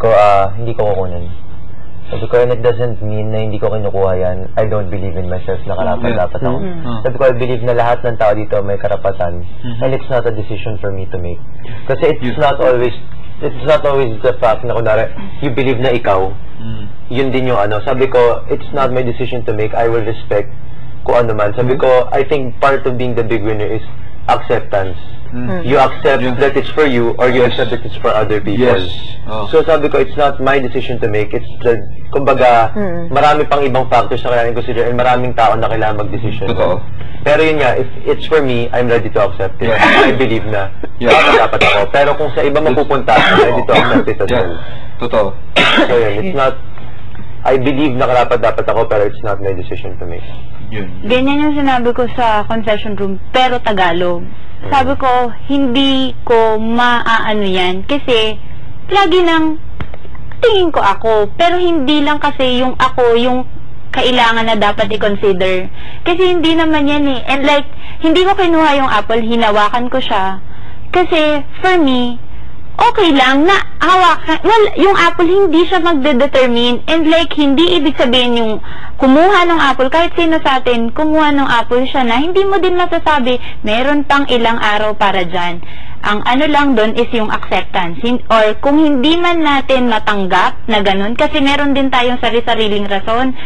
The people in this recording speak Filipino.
ko, hindi ko kukunin. Sabi ko, and it doesn't mean na hindi ko kinukuha yan. I don't believe in myself na karapat-dapat ako. Sabi ko, I believe na lahat ng tao dito may karapatan. And it's not a decision for me to make. Kasi it's not always the fact na kunwari, you believe na ikaw, yun din yung ano. Sabi ko, it's not my decision to make. I will respect kung ano man. Sabi ko, I think part of being the big winner is acceptance. You accept that it's for you or you accept that it's for other people. So sabi ko, it's not my decision to make. It's the, kumbaga, marami pang ibang factors na kailangan consider and maraming tao na kailangan mag-decision. Pero yun nga, if it's for me, I'm ready to accept it. I believe na dapat ako. Pero kung sa iba mapupunta, I'm ready to accept it as well. Totoo. So yun, it's not, I believe na dapat ako, pero it's not my decision to make. Ganyan yung sinabi ko sa concession room, pero Tagalog. Sabi ko, hindi ko maaano yan. Kasi, lagi nang tingin ko ako. Pero hindi lang kasi yung ako, yung kailangan na dapat i-consider. Kasi hindi naman yan eh. And like, hindi ko kinuha yung apple, hinawakan ko siya. Kasi, for me, okay lang na hawakan. Well, yung apple hindi siya magde-determine and like hindi ibig sabihin yung kumuha ng apple, kahit sino sa atin kumuha ng apple siya na hindi mo din masasabi meron pang ilang araw para dyan. Ang ano lang doon is yung acceptance. Or kung hindi man natin matanggap na ganun, kasi meron din tayong sarili-sariling rason,